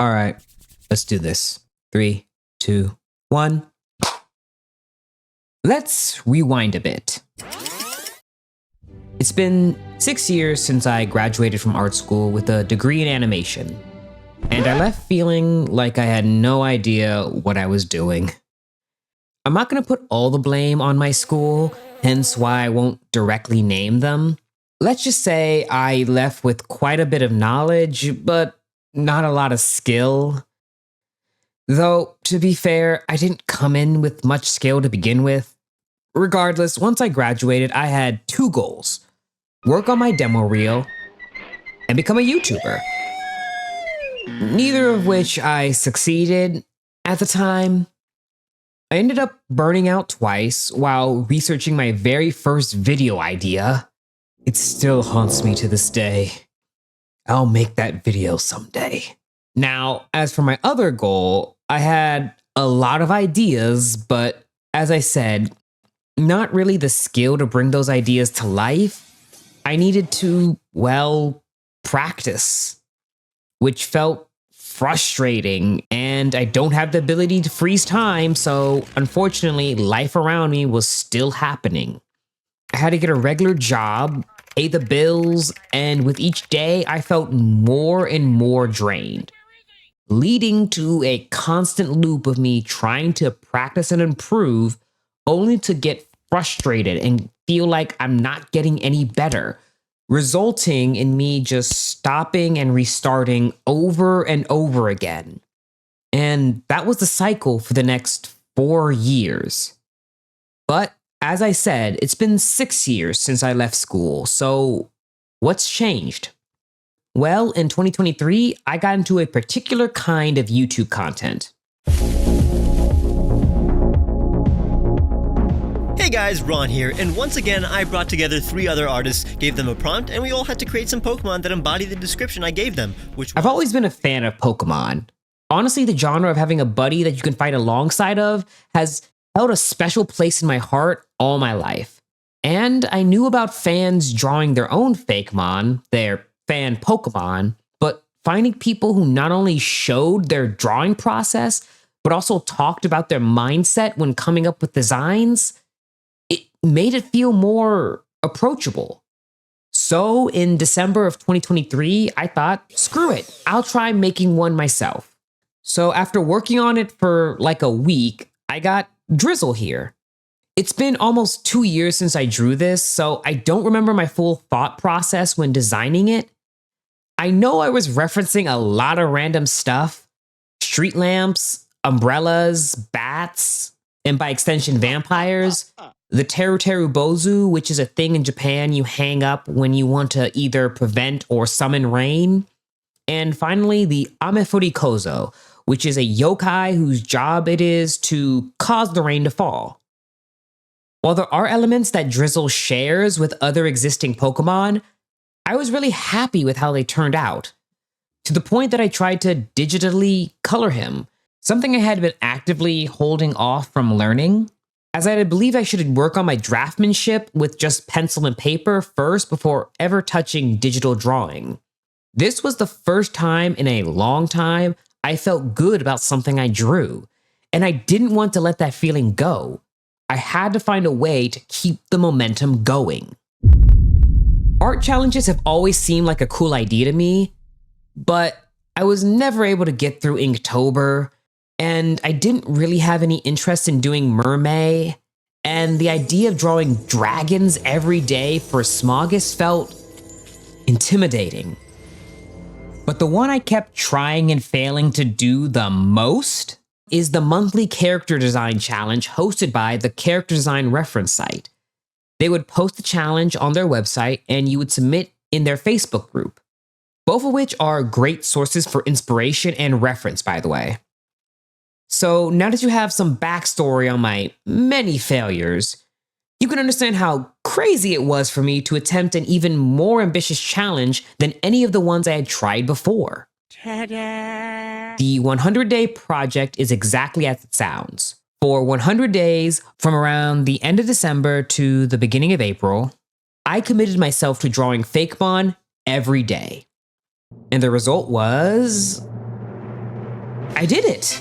All right, let's do this. 3, 2, 1. Let's rewind a bit. It's been 6 years since I graduated from art school with a degree in animation, and I left feeling like I had no idea what I was doing. I'm not going to put all the blame on my school, hence why I won't directly name them. Let's just say I left with quite a bit of knowledge, but not a lot of skill. Though, to be fair, I didn't come in with much skill to begin with. Regardless, once I graduated, I had 2 goals: work on my demo reel and become a YouTuber. Neither of which I succeeded at the time. I ended up burning out twice while researching my very first video idea. It still haunts me to this day. I'll make that video someday. Now, as for my other goal, I had a lot of ideas, but as I said, not really the skill to bring those ideas to life. I needed to, well, practice, which felt frustrating, and I don't have the ability to freeze time, so unfortunately, life around me was still happening. I had to get a regular job, pay the bills, and with each day, I felt more and more drained, leading to a constant loop of me trying to practice and improve, only to get frustrated and feel like I'm not getting any better, resulting in me just stopping and restarting over and over again. And that was the cycle for the next 4 years. But as I said, it's been 6 years since I left school, so what's changed? Well, in 2023, I got into a particular kind of YouTube content. Hey guys, Ron here, and once again I brought together 3 other artists, gave them a prompt, and we all had to create some Pokemon that embody the description I gave them, which was... I've always been a fan of Pokemon. Honestly, the genre of having a buddy that you can fight alongside of has held a special place in my heart all my life. And I knew about fans drawing their own Fakemon, their fan Pokemon, but finding people who not only showed their drawing process, but also talked about their mindset when coming up with designs, it made it feel more approachable. So in December of 2023, I thought, screw it, I'll try making one myself. So after working on it for like a week, I got Drizzle here. It's been almost 2 years since I drew this, so I don't remember my full thought process when designing it. I know I was referencing a lot of random stuff: street lamps, umbrellas, bats, and by extension vampires, the Teru Teru Bozu, which is a thing in Japan you hang up when you want to either prevent or summon rain, and finally the Amefuri Kozo, which is a yokai whose job it is to cause the rain to fall. While there are elements that Drizzle shares with other existing Pokemon, I was really happy with how they turned out, to the point that I tried to digitally color him, something I had been actively holding off from learning, as I believe I should work on my draftsmanship with just pencil and paper first before ever touching digital drawing. This was the first time in a long time I felt good about something I drew, and I didn't want to let that feeling go. I had to find a way to keep the momentum going. Art challenges have always seemed like a cool idea to me, but I was never able to get through Inktober, and I didn't really have any interest in doing Mermaid, and the idea of drawing dragons every day for Smogus felt intimidating. But the one I kept trying and failing to do the most is the monthly character design challenge hosted by the character design reference site. They would post the challenge on their website and you would submit in their Facebook group, both of which are great sources for inspiration and reference, by the way. So now that you have some backstory on my many failures, you can understand how crazy it was for me to attempt an even more ambitious challenge than any of the ones I had tried before. Ta-da! The 100-day project is exactly as it sounds. For 100 days, from around the end of December to the beginning of April, I committed myself to drawing Fakemon every day. And the result was I did it!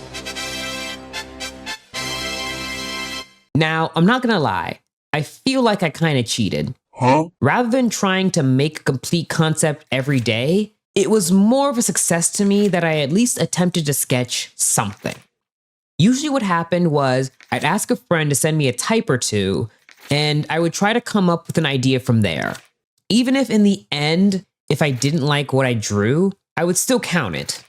Now, I'm not gonna lie, I feel like I kinda cheated. Huh? Rather than trying to make a complete concept every day, it was more of a success to me that I at least attempted to sketch something. Usually what happened was I'd ask a friend to send me a type or two, and I would try to come up with an idea from there. Even if in the end, if I didn't like what I drew, I would still count it.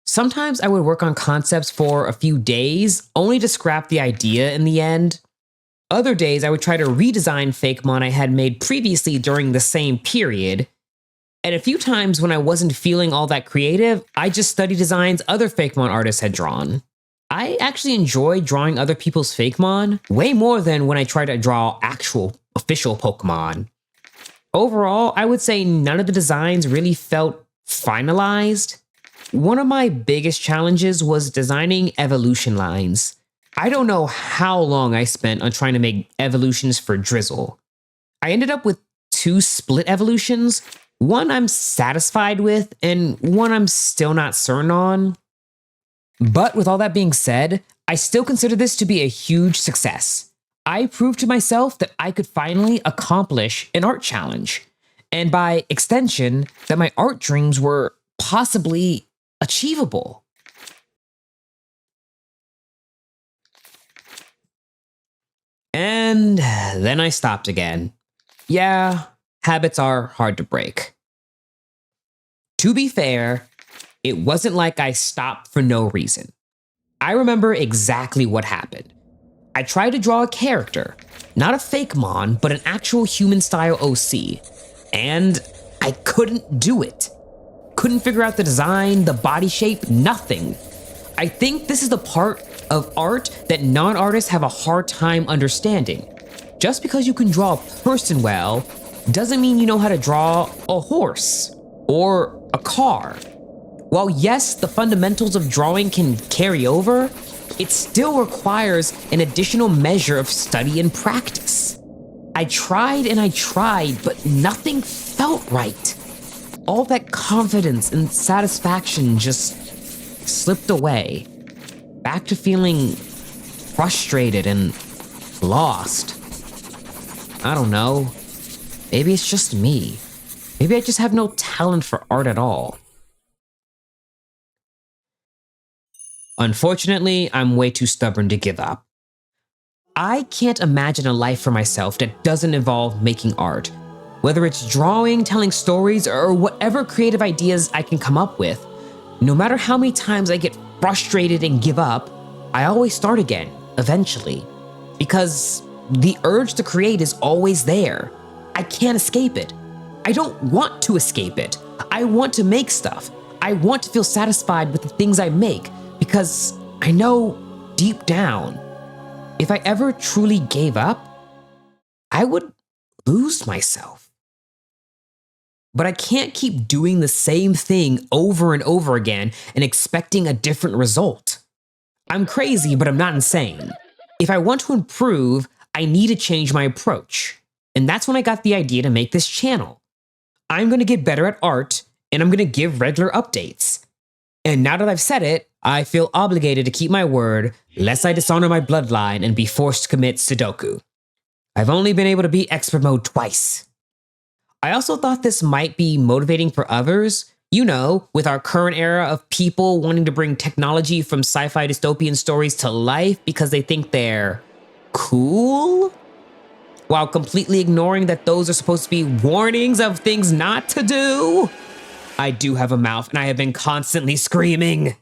Sometimes I would work on concepts for a few days, only to scrap the idea in the end. Other days, I would try to redesign Fakemon I had made previously during the same period. And a few times when I wasn't feeling all that creative, I just studied designs other Fakemon artists had drawn. I actually enjoy drawing other people's Fakemon way more than when I try to draw actual official Pokemon. Overall, I would say none of the designs really felt finalized. One of my biggest challenges was designing evolution lines. I don't know how long I spent on trying to make evolutions for Drizzle. I ended up with 2 split evolutions, one I'm satisfied with and one I'm still not certain on. But with all that being said, I still consider this to be a huge success. I proved to myself that I could finally accomplish an art challenge, and by extension, that my art dreams were possibly achievable. And then I stopped again. Yeah, habits are hard to break. To be fair, it wasn't like I stopped for no reason. I remember exactly what happened. I tried to draw a character, not a Fakemon, but an actual human-style OC, and I couldn't do it. Couldn't figure out the design, the body shape, nothing. I think this is the part of art that non-artists have a hard time understanding. Just because you can draw a person well, doesn't mean you know how to draw a horse or a car. While yes, the fundamentals of drawing can carry over, it still requires an additional measure of study and practice. I tried and I tried, but nothing felt right. All that confidence and satisfaction just slipped away. Back to feeling frustrated and lost. I don't know. Maybe it's just me. Maybe I just have no talent for art at all. Unfortunately, I'm way too stubborn to give up. I can't imagine a life for myself that doesn't involve making art. Whether it's drawing, telling stories, or whatever creative ideas I can come up with. No matter how many times I get frustrated and give up, I always start again, eventually. Because the urge to create is always there. I can't escape it. I don't want to escape it. I want to make stuff. I want to feel satisfied with the things I make, because I know deep down, if I ever truly gave up, I would lose myself. But I can't keep doing the same thing over and over again and expecting a different result. I'm crazy, but I'm not insane. If I want to improve, I need to change my approach. And that's when I got the idea to make this channel. I'm going to get better at art, and I'm going to give regular updates. And now that I've said it, I feel obligated to keep my word, lest I dishonor my bloodline and be forced to commit Sudoku. I've only been able to beat expert mode twice. I also thought this might be motivating for others. You know, with our current era of people wanting to bring technology from sci-fi dystopian stories to life because they think they're cool, while completely ignoring that those are supposed to be warnings of things not to do. I do have a mouth and I have been constantly screaming.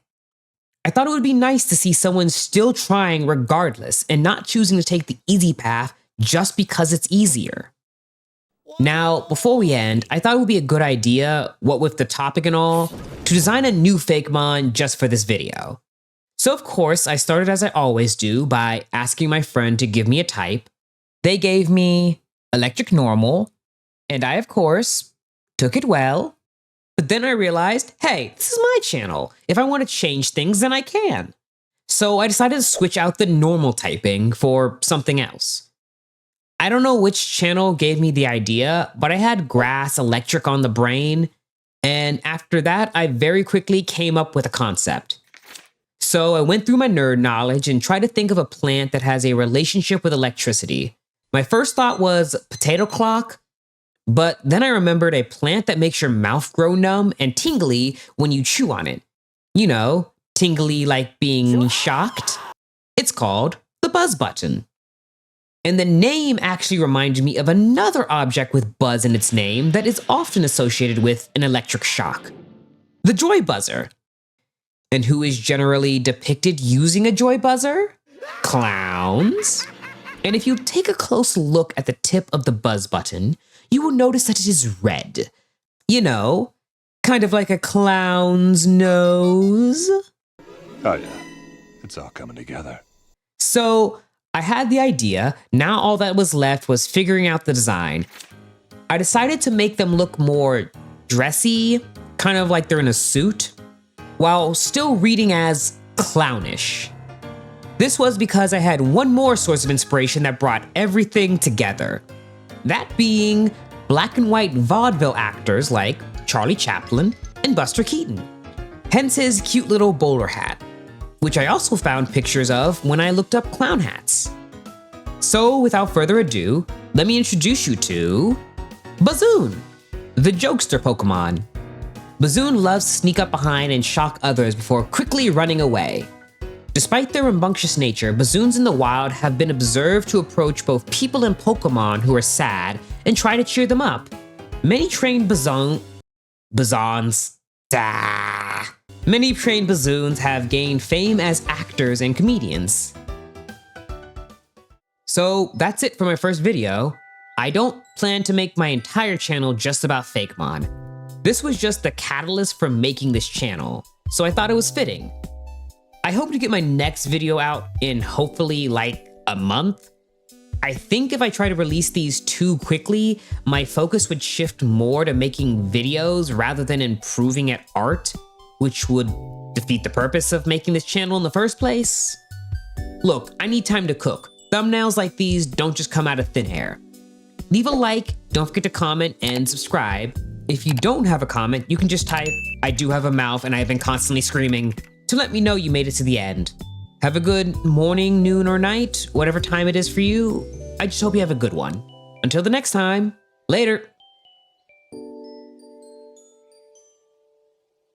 I thought it would be nice to see someone still trying regardless and not choosing to take the easy path just because it's easier. Now, before we end, I thought it would be a good idea, what with the topic and all, to design a new Fakemon just for this video. So of course, I started as I always do by asking my friend to give me a type. They gave me Electric Normal, and I, of course, took it well. But then I realized, hey, this is my channel. If I want to change things, then I can. So I decided to switch out the normal typing for something else. I don't know which channel gave me the idea, but I had Grass Electric on the brain, and after that, I very quickly came up with a concept. So So I went through my nerd knowledge and tried to think of a plant that has a relationship with electricity. My first thought was potato clock, but then I remembered a plant that makes your mouth grow numb and tingly when you chew on it. You know, tingly like being shocked. It's called the buzz button. And the name actually reminded me of another object with buzz in its name that is often associated with an electric shock. The joy buzzer. And who is generally depicted using a joy buzzer? Clowns. And if you take a close look at the tip of the buzz button, you will notice that it is red. You know, kind of like a clown's nose. Oh yeah, it's all coming together. So I had the idea. Now all that was left was figuring out the design. I decided to make them look more dressy, kind of like they're in a suit, while still reading as clownish. This was because I had one more source of inspiration that brought everything together. That being black and white vaudeville actors like Charlie Chaplin and Buster Keaton. Hence his cute little bowler hat, which I also found pictures of when I looked up clown hats. So without further ado, let me introduce you to Bazoon, the jokester Pokemon. Bazoon loves to sneak up behind and shock others before quickly running away. Despite their rambunctious nature, Bazoons in the wild have been observed to approach both people and Pokemon who are sad and try to cheer them up. Many trained Bazoons have gained fame as actors and comedians. So that's it for my first video. I don't plan to make my entire channel just about Fakemon. This was just the catalyst for making this channel, so I thought it was fitting. I hope to get my next video out in hopefully like a month. I think if I try to release these too quickly, my focus would shift more to making videos rather than improving at art, which would defeat the purpose of making this channel in the first place. Look, I need time to cook. Thumbnails like these don't just come out of thin air. Leave a like, don't forget to comment and subscribe. If you don't have a comment, you can just type, "I do have a mouth and I've been constantly screaming," to let me know you made it to the end. Have a good morning, noon, or night, whatever time it is for you. I just hope you have a good one. Until the next time, later.